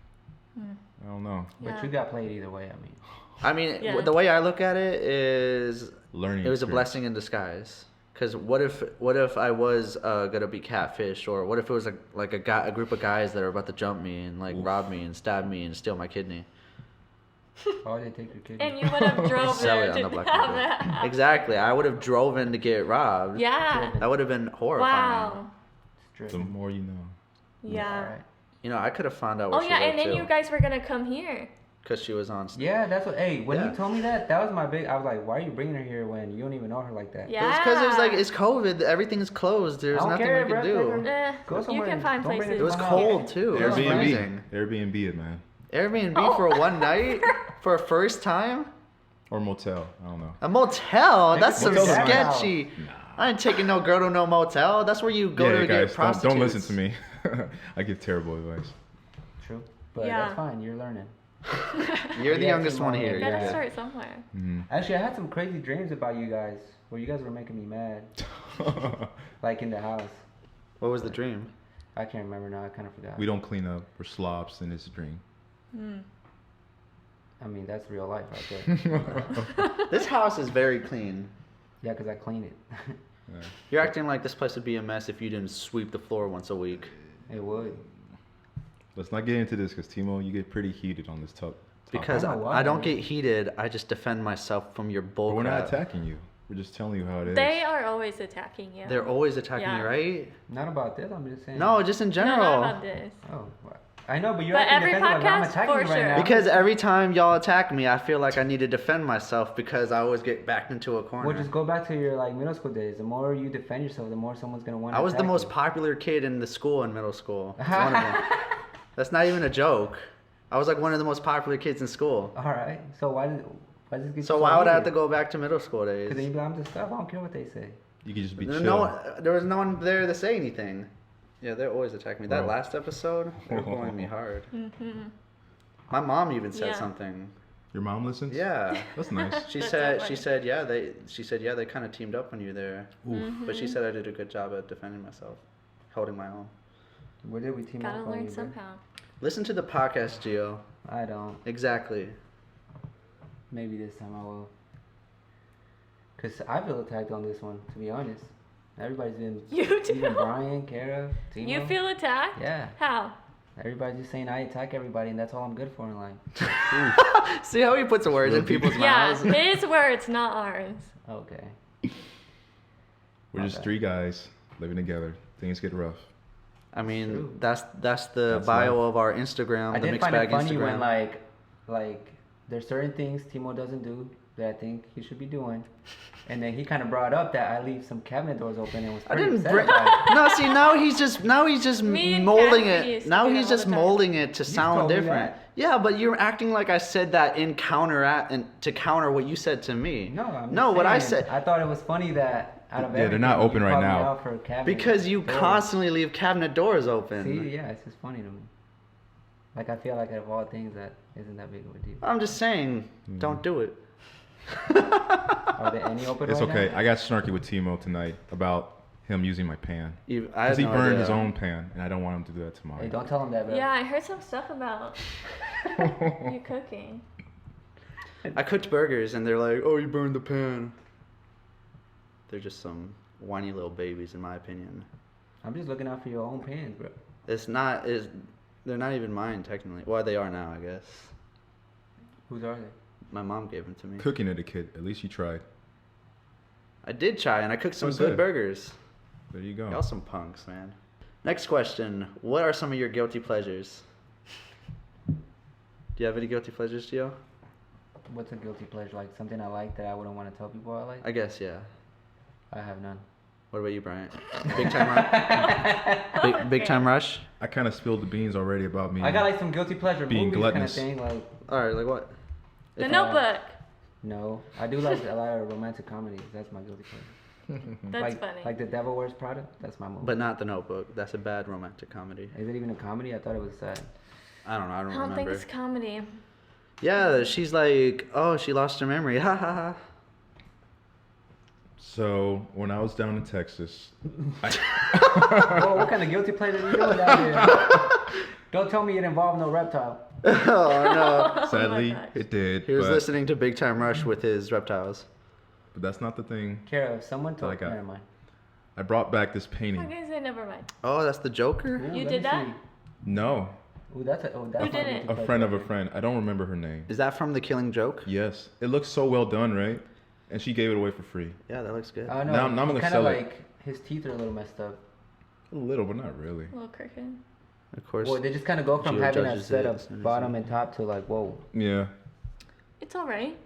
I don't know. But Yeah. you got played either way, I mean. I mean, Yeah. the way I look at it is, Learning. it was a experience. blessing in disguise. Because what if I was gonna be catfished, or what if it was a group of guys that are about to jump me and like Oof. rob me and stab me and steal my kidney? Oh, they take your kid. And you would have drove Sell there it on to the black have market. that. Exactly. I would have driven to get robbed. Yeah. That would have been horrifying. Wow. Straight. The more you know. Yeah. Alright. You know, I could have found out Oh where she yeah, lived and then too, you guys were gonna come here. because she was on. Yeah, that's what. Hey, when Yeah. you told me that was my big. I was like, why are you bringing her here when you don't even know her like that? Yeah. It's because it was like it's COVID. Everything's closed. There's I don't nothing care, we can bro. do. Go You somewhere can and find don't bring places. It was Wow. cold too. It was freezing. Airbnb it, man. Airbnb Oh. for one night for a first time. Or motel. I don't know. A motel? That's some Motels are nice. sketchy. I ain't taking no girl to no motel. That's where you go yeah, to guys, get prostitutes. don't listen to me. I give terrible advice. True. But Yeah. that's fine. You're learning. You're the Yeah, youngest one tomorrow. here. You You're gotta good. start somewhere. Mhm. Actually, I had some crazy dreams about you guys, where you guys were making me mad, like in the house. What was the dream? I can't remember now. I kind of forgot. We don't clean up. We're slobs in this dream. I mean, that's real life right there. This house is very clean. Yeah, because I clean it. Yeah. You're acting like this place would be a mess if you didn't sweep the floor once a week. It would. Let's not get into this because Timo, you get pretty heated on this topic. Because I don't know why, I don't man. get heated. I just defend myself from your But bull we're not crap. attacking you. We're just telling you how it is. They are always attacking you. They're always attacking Yeah. you, right? Not about this, I'm just saying. No, just in No, general. not about this. Oh, I know, but you're But acting every defensive like I'm podcast, attacking for you right sure. now. Because every time y'all attack me, I feel like I need to defend myself because I always get backed into a corner. Well, just go back to your like middle school days. The more you defend yourself, the more someone's gonna want to I was the attack most you. popular kid in the school in middle school. One of them. That's not even a joke. I was like one of the most popular kids in school. All right. So why does this get So why would I have to go back to middle school days? Because then you be like, I'm just stuff. I don't care what they say. You can just be There chill. there was no one there to say anything. Yeah, they're always attacking me. That Bro. last episode, they're going me hard. Mm-hmm. My mom even said Yeah. something. Your mom listens? Yeah. That's nice. She That's said so she funny. said yeah they kind of teamed up on you there. Mm-hmm. But she said I did a good job at defending myself, holding my own. Where did we team up Gotta on learn you, bro? somehow. Listen to the podcast, Gio. I don't. Exactly. Maybe this time I will. Because I feel attacked on this one, to be honest. Everybody's been... You do? Even Brian, Kara, Timo. You feel attacked? Yeah. How? Everybody's just saying I attack everybody, and that's all I'm good for in life. See how he puts words in people's Yeah, mouths? his words, not ours. Okay. We're just Okay. three guys living together. Things get rough. I mean, True. that's the That's bio life. of our Instagram, I the did Mixed find it Bag funny Instagram. when like there's certain things Timo doesn't do that I think he should be doing, and then he kind of brought up that I leave some cabinet doors open and was I pretty didn't upset bring. about it. No, see now he's just Me and molding Cassie it. used to Now do he's that all just the time. molding it to sound told me different. that. Yeah, but you're acting like I said that in to counter what you said to me. No, I'm no, just what I saying, said I thought it was funny that out of Yeah, they're not everything, open you right called me now. out for cabinet because you doors. constantly leave cabinet doors open. See, yeah, it's just funny to me. Like I feel like out of all things that isn't that big of a deal. I'm just saying, don't do it. Are there any open It's right okay. now? I got snarky with Timo tonight about him using my pan. I Because had he no burned idea. his own pan, and I don't want him to do that tomorrow. Hey, don't tell him that, bro. Yeah, I heard some stuff about you cooking. I cooked burgers and they're like, "Oh, you burned the pan." They're just some whiny little babies, in my opinion. I'm just looking out for your own pans, bro. They're not even mine technically. Well, they are now, I guess. Whose are they? My mom gave them to me. Cooking etiquette. At least you tried. I did try, and I cooked some What's good that? burgers. There you go. Y'all some punks, man. Next question: what are some of your guilty pleasures? Do you have any guilty pleasures, Gio? What's a guilty pleasure? Like something I like that I wouldn't want to tell people I like? I guess, yeah. I have none. What about you, Bryant? Big time rush. Big time rush. I kind of spilled the beans already about me. I got like some guilty pleasure Being movies gluttonous. kind of thing. Like All right, like what? The If, Notebook. no, I do like a lot of romantic comedies. That's my guilty pleasure. That's like, funny. Like The Devil Wears Prada. That's my movie. But not The Notebook. That's a bad romantic comedy. Is it even a comedy? I thought it was sad. I don't know. I don't I don't think remember. it's comedy. Yeah, she's like, oh, she lost her memory. Ha ha ha. So when I was down in Texas, Oh, what kind of guilty pleasure are you doing out here? Don't tell me it involved no reptile. Oh no. sadly, gosh. it did. He was but, listening to Big Time Rush with his reptiles. but that's not the thing. Kara, if someone told Like I- never mind. I brought back this painting. Okay, say never mind. Oh, that's the Joker? Ooh, You let did me that? see. No, Ooh, that's a, oh, that's Who my did guilty it? a pleasure friend of a right friend. I don't remember her name. Is that from The Killing Joke? Yes, it looks so well done, right? And she gave it away for free. Yeah, that looks good. there. I know. Now I'm gonna kind sell of it. like his teeth are a little messed up. A little, but not really. A little crooked. Of course. Well, they just kind of go from Geo having a judges set it of as soon as bottom you- and top to like, whoa. Yeah. It's alright.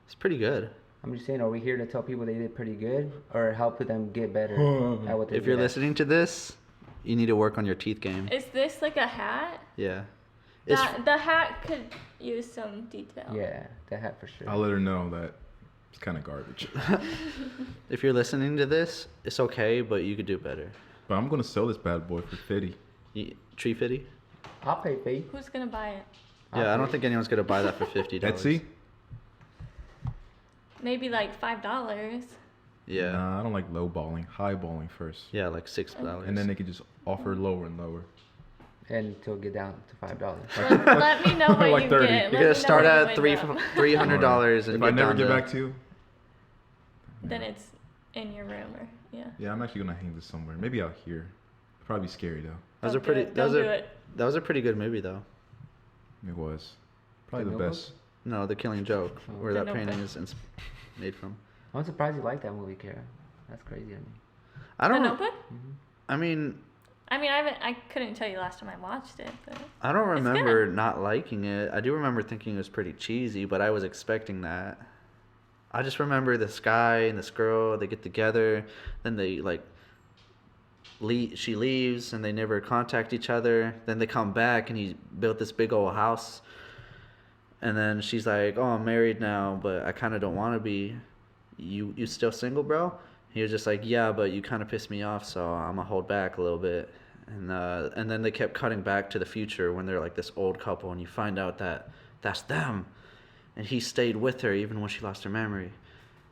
It's pretty good. I'm just saying, are we here to tell people they did pretty good or help them get better at what they If you're did? listening to this, you need to work on your teeth game. Is this like a hat? Yeah. It's The hat could use some detail. Yeah, that hat for sure. I'll let her know that it's kind of garbage. if you're listening to this, it's okay, but you could do better. But I'm gonna sell this bad boy for 50. Tree fitty? I'll pay fee. Who's gonna buy it? Yeah, I don't think anyone's gonna buy that for $50. Etsy? Maybe like $5. Yeah. Nah, I don't like low balling. High balling first. Yeah, like $6. And then they could just offer lower and lower. until it get down to $5. Let me know what Like you 30. get. You're Let gonna me know start what at you wind up. $300 and If I never down get to, back to you, Then it's in your room or yeah. yeah, I'm actually gonna hang this somewhere. Maybe out here. Probably scary though. That was Don't a pretty. do it. Don't do it. That was a pretty good movie though. It was probably the Notebook? best. No, The Killing Joke, Oh. where The that painting Notebook. is made from. I'm surprised you like that movie, Kara. That's crazy to me. I The don't. Notebook? I mean, I couldn't tell you last time I watched it, but I don't It's remember good. not liking it. I do remember thinking it was pretty cheesy, but I was expecting that. I just remember this guy and this girl, they get together, then they like she leaves and they never contact each other. Then they come back and he built this big old house. And then she's like, "Oh, I'm married now, but I kind of don't want to be. You still single, bro?" He was just like, "Yeah, but you kind of pissed me off, so I'm gonna hold back a little bit." And then they kept cutting back to the future when they're like this old couple, and you find out that that's them, and he stayed with her even when she lost her memory,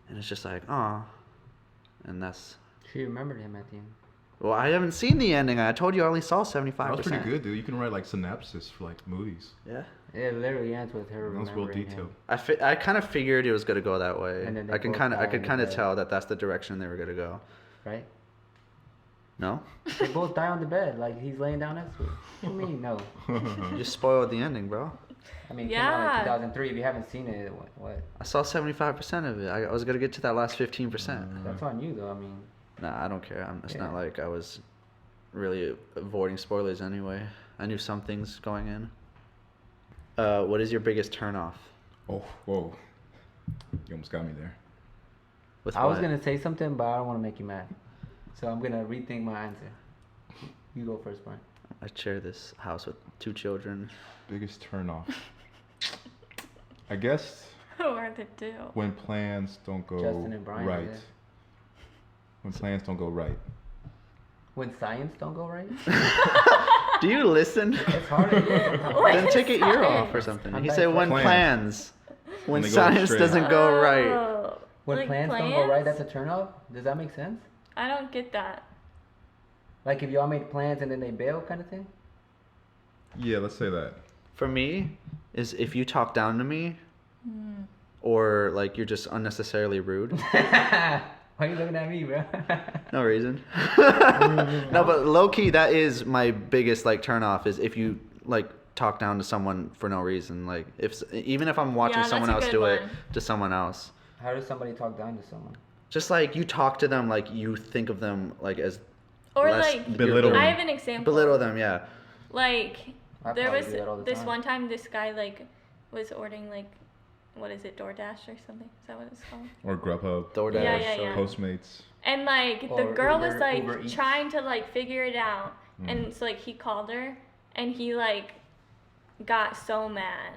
and it's just like, "Aw," and that's. She remembered him at the end. Well, I haven't seen the ending. I told you I only saw 75%. That was pretty good, dude. You can write like synopsis for like movies. Yeah. It literally ends with her That was well remembering detailed. him. I kind of figured it was gonna go that way. And then they I could both kind die in of the tell bed. that that's the direction they were gonna go. Right? No, They both die on the bed, like he's laying down next to her. What do you mean, no? you just spoiled the ending, bro. I mean, it came out Yeah. in 2003. If you haven't seen it, what? I saw 75% of it. I was gonna get to that last 15%. That's on you, though. I mean, Nah, I don't care. It's Yeah. not like I was really avoiding spoilers anyway. I knew some things going in. What is your biggest turnoff? Oh, whoa. You almost got me there. With I was what? gonna say something, but I don't want to make you mad, so I'm gonna rethink my answer. You go first, Brian. I share this house with 2 children. Biggest turnoff. I guess who are the two? when plans don't go Justin and Brian, right. yeah. When plans don't go right. When science don't go right, Do you listen? it's hard to hear sometimes. Then take an ear off or Science. something. I'm He back said to when plans. when they go science astray. doesn't go right. Oh, When like plans don't go right, that's a turn off. Does that make sense? I don't get that. Like if y'all made plans and then they bail, kind of thing. Yeah, let's say that. For me, is if you talk down to me, Hmm. or like you're just unnecessarily rude. Why are you looking at me, bro? No reason. No, but low key, that is my biggest like turn off is if you like talk down to someone for no reason. Like even if I'm watching Yeah, that's someone a else good do it one. to someone else, How does somebody talk down to someone? just like you talk to them like you think of them like as Or less like, Belittle I them. have an example. belittle them. Yeah. Like, I there probably was do that all the this time. one time this guy like was ordering like, what is it, DoorDash or something? Is that what it's called? Or Grubhub. DoorDash. Yeah, yeah, yeah. Postmates. And like the Or girl Uber- was like Uber Eats. trying to like figure it out, and so like he called her, and he like got so mad.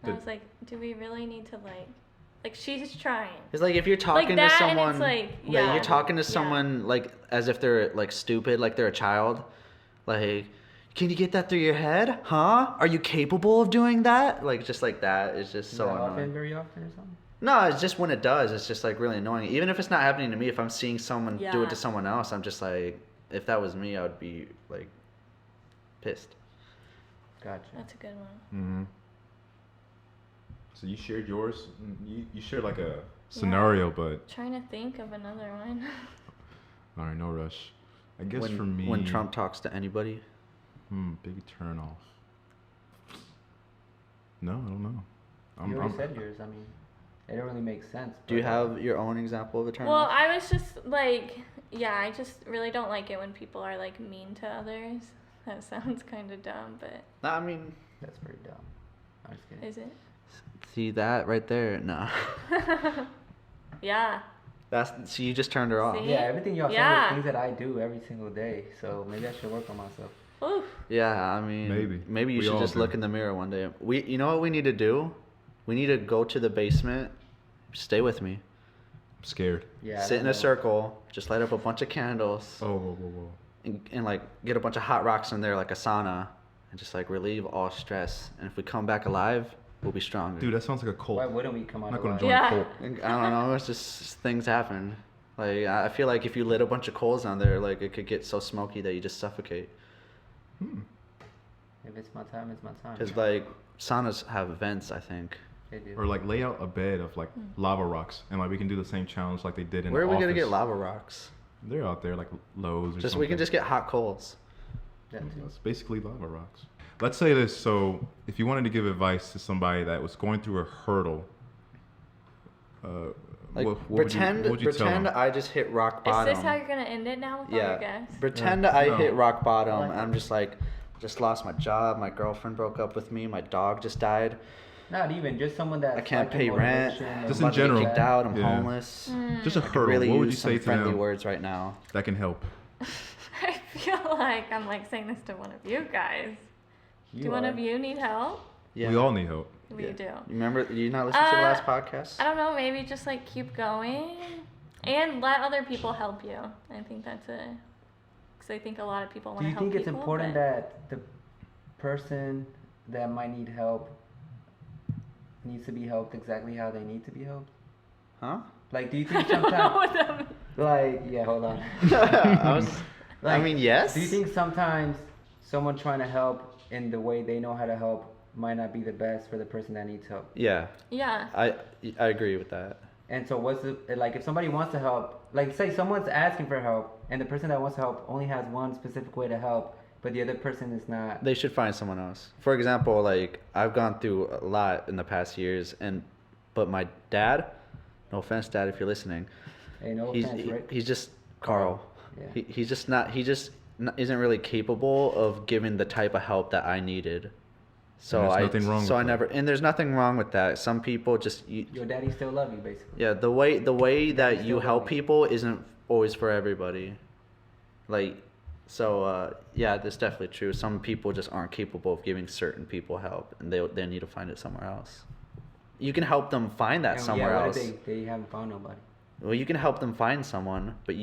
And I Did- was like, do we really need to like she's trying. It's like if you're talking that, to and someone, it's like, yeah. you're talking to Yeah. someone like as if they're like stupid, like they're a child. Like, can you get that through your head? Huh? Are you capable of doing that? Like just like that is just Does so that happen annoying. very often or something? No, it's just when it does, it's just like really annoying. Even if it's not happening to me, if I'm seeing someone do Yeah. it to someone else, I'm just like, if that was me, I would be like pissed. Gotcha. That's a good one. Mm-hmm. So you shared yours. You shared like a scenario, but Trying to think of another one. all right, no rush. I guess when, for me, when Trump talks to anybody, big turn off. No, I don't know. You already said yours. I mean, it don't really make sense. do you but- have your own example of a turn Well, off? I was just like, yeah, I just really don't like it when people are like mean to others. That sounds kind of dumb, but No, I mean, That's pretty dumb. I'm just kidding. is it? see that right there? No. Yeah. So you just turned her off. See? Yeah, everything y'all Yeah. say is things that I do every single day. So maybe I should work on myself. Oof. Yeah, I mean, Maybe. you We should all just do. look in the mirror one day. You know what we need to do? We need to go to the basement. Stay with me. I'm scared. Yeah. I Sit don't in a know. circle. Just light up a bunch of candles Oh, whoa, whoa, whoa. and like get a bunch of hot rocks in there like a sauna and just like relieve all stress. And if we come back alive, we'll be stronger. Dude, that sounds like a cult. Why wouldn't we come out I'm not gonna alive? join Yeah. a cult. I don't know. It's just things happen. Like I feel like if you lit a bunch of coals on there, like it could get so smoky that you just suffocate. If it's my time, it's my time. Because like saunas have vents, I think. They do. Or like lay out a bed of like lava rocks, and like we can do the same challenge like they did in Where the are we office. gonna get lava rocks? They're out there like Lowe's or Just something. we can just get hot coals. That too. It's basically lava rocks. Let's say this. So if you wanted to give advice to somebody that was going through a hurdle, Like what would you tell pretend them? I just hit rock Is bottom. this how you're gonna end it now with all your guests? Pretend Yeah. I No. hit rock bottom. Like- And I'm just like, just lost my job. My girlfriend broke up with me. My dog just died. Not even just someone that I can't pay rent. Just I'm in about to get general. kicked out. I'm Yeah. homeless. Just a I could hurdle. really What would use you some say to friendly them words right now. that can help? I feel like I'm like saying this to one of you guys. Do one of you need help? Yeah. We all need help. We Yeah. do. You remember? You not listen to the last podcast? I don't know. Maybe just like keep going, and let other people help you. I think that's because I think a lot of people want Do to you help think it's people, important but- that the person that might need help needs to be helped exactly how they need to be helped? Huh? Like, do you I think don't know sometimes, what that means. like, yeah, hold on. I Like, mean, yes. Do you think sometimes someone trying to help in the way they know how to help might not be the best for the person that needs help? Yeah, Yeah. I agree with that. And so what's the, like, if somebody wants to help, like, say someone's asking for help and the person that wants to help only has one specific way to help, but the other person is not. They should find someone else. For example, like I've gone through a lot in the past years, but my dad, no offense, Dad, if you're listening, Hey, no he's offense, right? he's just Carl. Yeah. He's just not. He just isn't really capable of giving the type of help that I needed. So And there's I nothing wrong so with I that. never, and there's nothing wrong with that. Some people just Your daddy still love you, basically. yeah, the way that you still help love me. people isn't always for everybody. Like, so yeah, that's definitely true. Some people just aren't capable of giving certain people help, and they need to find it somewhere else. You can help them find that And somewhere yeah, else. what if they haven't found nobody? Well, you can help them find someone, but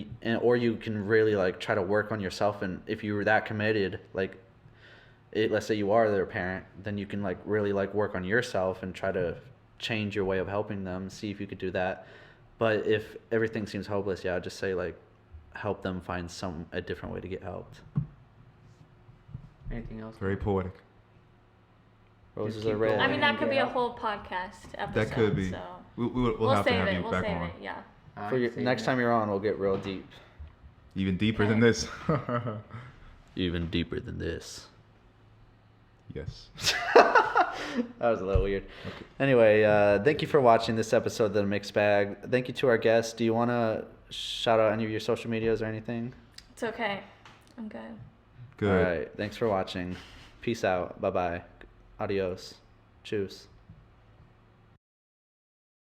or you can really like try to work on yourself. And if you were that committed, like, let's say you are their parent, then you can like really like work on yourself and try to change your way of helping them. See if you could do that. But if everything seems hopeless, yeah, I'd just say like help them find a different way to get helped. Anything else? Very poetic. Roses keep are red. going. I mean, that and could be get a help. whole podcast episode. That could be. So We'll have to save have it. you We'll back save on. it. Yeah. For your, next time you're on, we'll get real deep. Even deeper than this. Even deeper than this. Yes. That was a little weird. Anyway, thank you for watching this episode of The Mixed Bag. Thank you to our guests. Do you want to shout out any of your social medias or anything? It's okay. I'm good. Good. All right. Thanks for watching. Peace out. Bye-bye. Adios. Cheers.